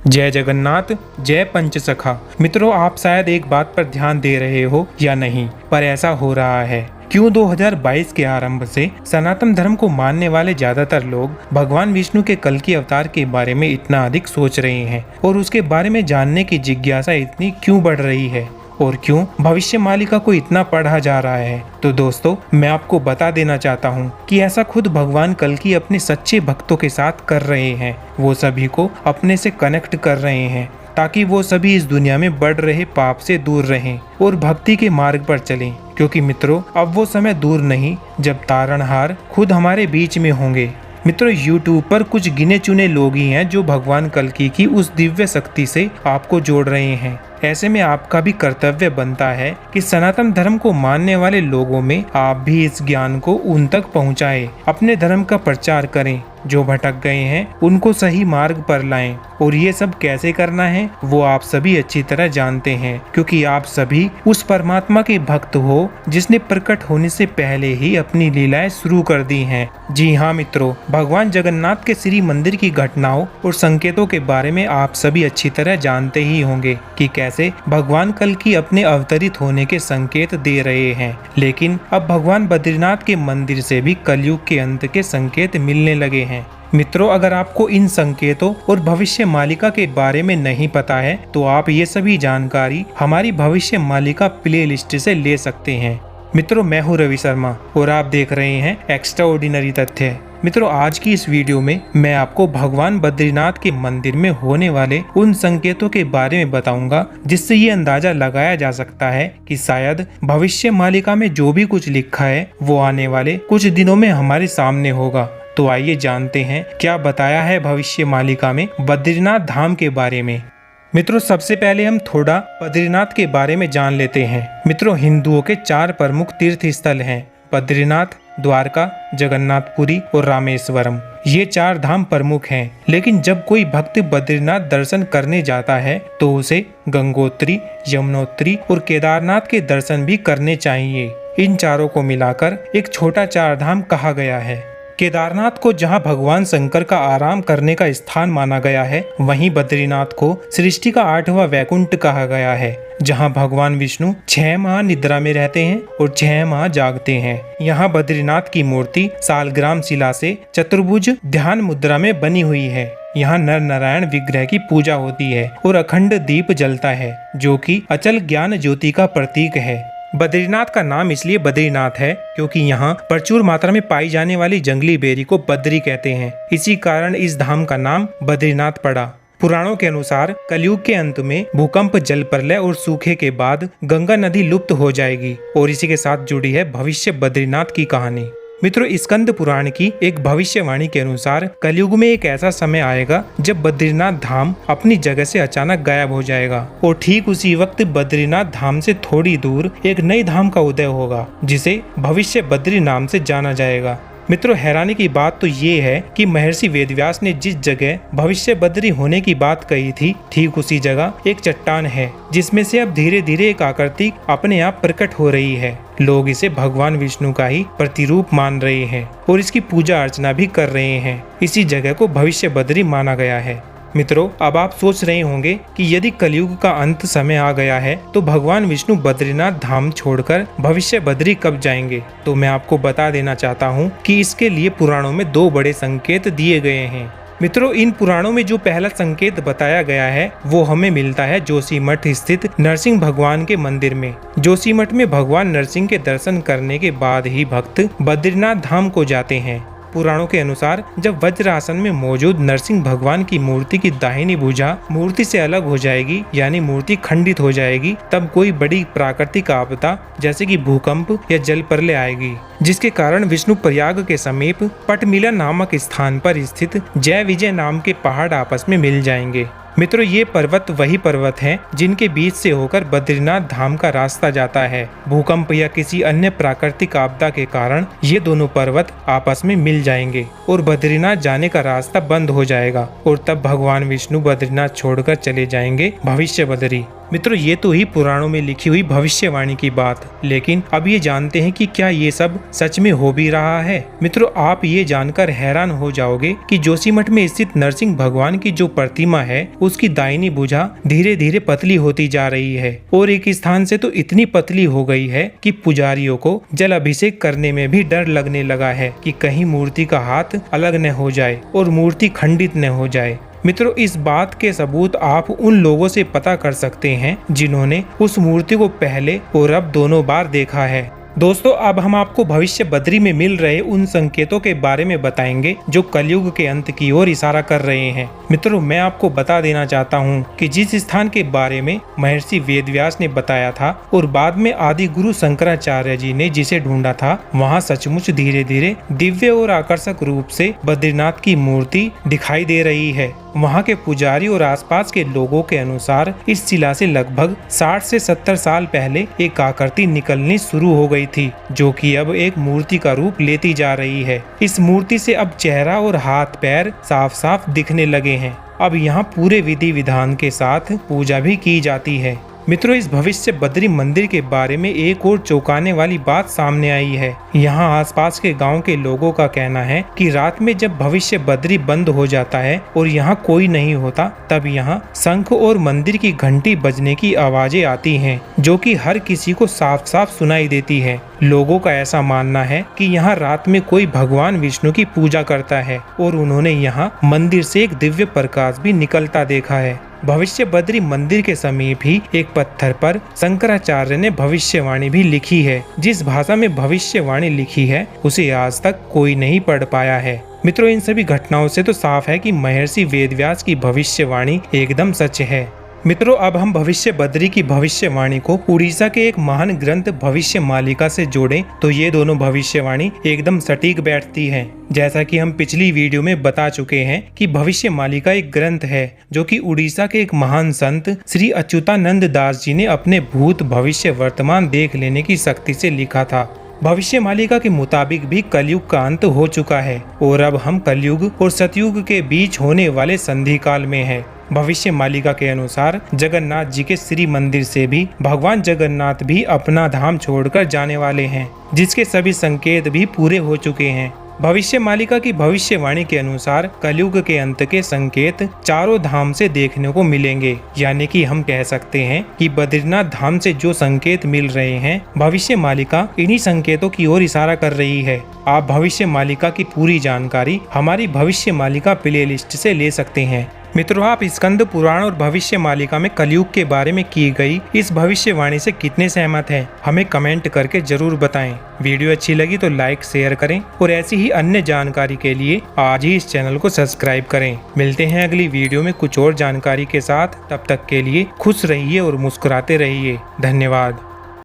जय जगन्नाथ, जय पंचसखा। मित्रों, आप शायद एक बात पर ध्यान दे रहे हो या नहीं, पर ऐसा हो रहा है। क्यों 2022 के आरंभ से सनातन धर्म को मानने वाले ज्यादातर लोग भगवान विष्णु के कल्कि अवतार के बारे में इतना अधिक सोच रहे हैं और उसके बारे में जानने की जिज्ञासा इतनी क्यों बढ़ रही है और क्यों भविष्य मालिका को इतना पढ़ा जा रहा है। तो दोस्तों, मैं आपको बता देना चाहता हूँ कि ऐसा खुद भगवान कल्कि अपने सच्चे भक्तों के साथ कर रहे हैं। वो सभी को अपने से कनेक्ट कर रहे हैं ताकि वो सभी इस दुनिया में बढ़ रहे पाप से दूर रहें और भक्ति के मार्ग पर चलें। क्योंकि मित्रों, अब वो समय दूर नहीं जब तारणहार खुद हमारे बीच में होंगे। मित्रों, YouTube पर कुछ गिने चुने लोग ही हैं जो भगवान कल्कि की उस दिव्य शक्ति से आपको जोड़ रहे हैं। ऐसे में आपका भी कर्तव्य बनता है कि सनातन धर्म को मानने वाले लोगों में आप भी इस ज्ञान को उन तक पहुंचाएं, अपने धर्म का प्रचार करें, जो भटक गए हैं उनको सही मार्ग पर लाएं। और ये सब कैसे करना है वो आप सभी अच्छी तरह जानते हैं, क्योंकि आप सभी उस परमात्मा के भक्त हो जिसने प्रकट होने से पहले ही अपनी लीलाएं शुरू कर दी हैं। जी हाँ मित्रों, भगवान जगन्नाथ के श्री मंदिर की घटनाओं और संकेतों के बारे में आप सभी अच्छी तरह जानते ही होंगे कि कैसे भगवान कल्कि अपने अवतरित होने के संकेत दे रहे हैं। लेकिन अब भगवान बद्रीनाथ के मंदिर से भी कलयुग के अंत के संकेत मिलने लगे हैं। मित्रों, अगर आपको इन संकेतों और भविष्य मालिका के बारे में नहीं पता है तो आप ये सभी जानकारी हमारी भविष्य मालिका प्लेलिस्ट से ले सकते हैं। मित्रों, मैं हूँ रवि शर्मा और आप देख रहे हैं एक्स्ट्रा ऑर्डिनरी तथ्य। मित्रों, आज की इस वीडियो में मैं आपको भगवान बद्रीनाथ के मंदिर में होने वाले उन संकेतों के बारे में बताऊंगा जिससे ये अंदाजा लगाया जा सकता है कि शायद भविष्य मालिका में जो भी कुछ लिखा है वो आने वाले कुछ दिनों में हमारे सामने होगा। तो आइए जानते हैं क्या बताया है भविष्य मालिका में बद्रीनाथ धाम के बारे में। मित्रों, सबसे पहले हम थोड़ा बद्रीनाथ के बारे में जान लेते हैं। मित्रों, हिंदुओं के 4 प्रमुख तीर्थ स्थल हैं: बद्रीनाथ, द्वारका, जगन्नाथपुरी और रामेश्वरम। ये 4 धाम प्रमुख हैं। लेकिन जब कोई भक्त बद्रीनाथ दर्शन करने जाता है तो उसे गंगोत्री, यमुनोत्री और केदारनाथ के दर्शन भी करने चाहिए। इन चारों को मिलाकर एक छोटा 4 धाम कहा गया है। केदारनाथ को जहां भगवान शंकर का आराम करने का स्थान माना गया है, वहीं बद्रीनाथ को सृष्टि का 8वां वैकुंठ कहा गया है, जहां भगवान विष्णु 6 माह निद्रा में रहते हैं और 6 माह जागते हैं। यहाँ बद्रीनाथ की मूर्ति सालग्राम शिला से चतुर्भुज ध्यान मुद्रा में बनी हुई है। यहाँ नर नारायण विग्रह की पूजा होती है और अखंड दीप जलता है, जो कि अचल ज्ञान ज्योति का प्रतीक है। बद्रीनाथ का नाम इसलिए बद्रीनाथ है क्योंकि यहाँ प्रचुर मात्रा में पाई जाने वाली जंगली बेरी को बद्री कहते हैं। इसी कारण इस धाम का नाम बद्रीनाथ पड़ा। पुराणों के अनुसार कलयुग के अंत में भूकंप, जल प्रलय और सूखे के बाद गंगा नदी लुप्त हो जाएगी और इसी के साथ जुड़ी है भविष्य बद्रीनाथ की कहानी। मित्रों, स्कंद पुराण की एक भविष्यवाणी के अनुसार कलयुग में एक ऐसा समय आएगा जब बद्रीनाथ धाम अपनी जगह से अचानक गायब हो जाएगा और ठीक उसी वक्त बद्रीनाथ धाम से थोड़ी दूर एक नई धाम का उदय होगा जिसे भविष्य बद्री नाम से जाना जाएगा। मित्रों, हैरानी की बात तो ये है कि महर्षि वेदव्यास ने जिस जगह भविष्य बद्री होने की बात कही थी, ठीक उसी जगह एक चट्टान है जिसमें से अब धीरे धीरे एक आकृति अपने आप प्रकट हो रही है। लोग इसे भगवान विष्णु का ही प्रतिरूप मान रहे हैं और इसकी पूजा अर्चना भी कर रहे हैं। इसी जगह को भविष्य बद्री माना गया है। मित्रों, अब आप सोच रहे होंगे कि यदि कलयुग का अंत समय आ गया है तो भगवान विष्णु बद्रीनाथ धाम छोड़कर भविष्य बद्री कब जाएंगे। तो मैं आपको बता देना चाहता हूँ कि इसके लिए पुराणों में 2 बड़े संकेत दिए गए हैं। मित्रों, इन पुराणों में जो पहला संकेत बताया गया है वो हमें मिलता है जोशीमठ स्थित नरसिंह भगवान के मंदिर में। जोशीमठ में भगवान नरसिंह के दर्शन करने के बाद ही भक्त बद्रीनाथ धाम को जाते हैं। पुराणों के अनुसार जब वज्र आसन में मौजूद नरसिंह भगवान की मूर्ति की दाहिनी भुजा मूर्ति से अलग हो जाएगी, यानी मूर्ति खंडित हो जाएगी, तब कोई बड़ी प्राकृतिक आपदा जैसे कि भूकंप या जल प्रलय आएगी, जिसके कारण विष्णु प्रयाग के समीप पटमिला नामक स्थान पर स्थित जय विजय नाम के पहाड़ आपस में मिल जाएंगे। मित्रों, ये पर्वत वही पर्वत हैं जिनके बीच से होकर बद्रीनाथ धाम का रास्ता जाता है। भूकंप या किसी अन्य प्राकृतिक आपदा के कारण ये दोनों पर्वत आपस में मिल जाएंगे और बद्रीनाथ जाने का रास्ता बंद हो जाएगा और तब भगवान विष्णु बद्रीनाथ छोड़कर चले जाएंगे भविष्य बद्री। मित्रों ये तो ही पुराणों में लिखी हुई भविष्यवाणी की बात, लेकिन अब ये जानते हैं कि क्या ये सब सच में हो भी रहा है। मित्रों आप ये जानकर हैरान हो जाओगे कि जोशीमठ में स्थित नरसिंह भगवान की जो प्रतिमा है उसकी दाहिनी भुजा धीरे धीरे पतली होती जा रही है और एक स्थान से तो इतनी पतली हो गई है कि पुजारियों को जल अभिषेक करने में भी डर लगने लगा है कि कहीं मूर्ति का हाथ अलग न हो जाए और मूर्ति खंडित न हो जाए। मित्रों इस बात के सबूत आप उन लोगों से पता कर सकते हैं जिन्होंने उस मूर्ति को पहले और अब दोनों बार देखा है। दोस्तों अब हम आपको भविष्य बद्री में मिल रहे उन संकेतों के बारे में बताएंगे जो कलयुग के अंत की ओर इशारा कर रहे हैं। मित्रों मैं आपको बता देना चाहता हूं कि जिस स्थान के बारे में महर्षि वेदव्यास ने बताया था और बाद में आदि गुरु शंकराचार्य जी ने जिसे ढूंढा था, वहां सचमुच धीरे धीरे दिव्य और आकर्षक रूप से बद्रीनाथ की मूर्ति दिखाई दे रही है। वहाँ के पुजारी और आसपास के लोगों के अनुसार इस शिला से लगभग 60 से 70 साल पहले एक आकृति निकलनी शुरू हो गई थी, जो कि अब एक मूर्ति का रूप लेती जा रही है। इस मूर्ति से अब चेहरा और हाथ पैर साफ साफ दिखने लगे हैं। अब यहाँ पूरे विधि विधान के साथ पूजा भी की जाती है। मित्रों इस भविष्य बद्री मंदिर के बारे में एक और चौंकाने वाली बात सामने आई है। यहाँ आसपास के गांव के लोगों का कहना है कि रात में जब भविष्य बद्री बंद हो जाता है और यहाँ कोई नहीं होता, तब यहाँ शंख और मंदिर की घंटी बजने की आवाजें आती हैं, जो कि हर किसी को साफ साफ सुनाई देती है। लोगों का ऐसा मानना है कि यहाँ रात में कोई भगवान विष्णु की पूजा करता है और उन्होंने यहाँ मंदिर से एक दिव्य प्रकाश भी निकलता देखा है। भविष्य बद्री मंदिर के समीप ही एक पत्थर पर शंकराचार्य ने भविष्यवाणी भी लिखी है। जिस भाषा में भविष्यवाणी लिखी है उसे आज तक कोई नहीं पढ़ पाया है। मित्रों इन सभी घटनाओं से तो साफ है कि महर्षि वेदव्यास की भविष्यवाणी एकदम सच है। मित्रों अब हम भविष्य बद्री की भविष्यवाणी को उड़ीसा के एक महान ग्रंथ भविष्य मालिका से जोड़ें तो ये दोनों भविष्यवाणी एकदम सटीक बैठती हैं। जैसा कि हम पिछली वीडियो में बता चुके हैं कि भविष्य मालिका एक ग्रंथ है जो कि उड़ीसा के एक महान संत श्री अच्युतानंद दास जी ने अपने भूत भविष्य वर्तमान देख लेने की शक्ति से लिखा था। भविष्य मालिका के मुताबिक भी कलयुग का अंत हो चुका है और अब हम कलयुग और सतयुग के बीच होने वाले संधि काल में हैं। भविष्य मालिका के अनुसार जगन्नाथ जी के श्री मंदिर से भी भगवान जगन्नाथ भी अपना धाम छोड़कर जाने वाले हैं, जिसके सभी संकेत भी पूरे हो चुके हैं। भविष्य मालिका की भविष्यवाणी के अनुसार कलयुग के अंत के संकेत चारों धाम से देखने को मिलेंगे, यानी कि हम कह सकते हैं कि बद्रीनाथ धाम से जो संकेत मिल रहे हैं, भविष्य मालिका इन्हीं संकेतों की ओर इशारा कर रही है। आप भविष्य मालिका की पूरी जानकारी हमारी भविष्य मालिका प्लेलिस्ट से ले सकते हैं। मित्रों आप स्कंद पुराण और भविष्य मालिका में कलयुग के बारे में की गई इस भविष्यवाणी से कितने सहमत हैं, हमें कमेंट करके जरूर बताएं। वीडियो अच्छी लगी तो लाइक शेयर करें और ऐसी ही अन्य जानकारी के लिए आज ही इस चैनल को सब्सक्राइब करें। मिलते हैं अगली वीडियो में कुछ और जानकारी के साथ। तब तक के लिए खुश रहिए और मुस्कुराते रहिए। धन्यवाद।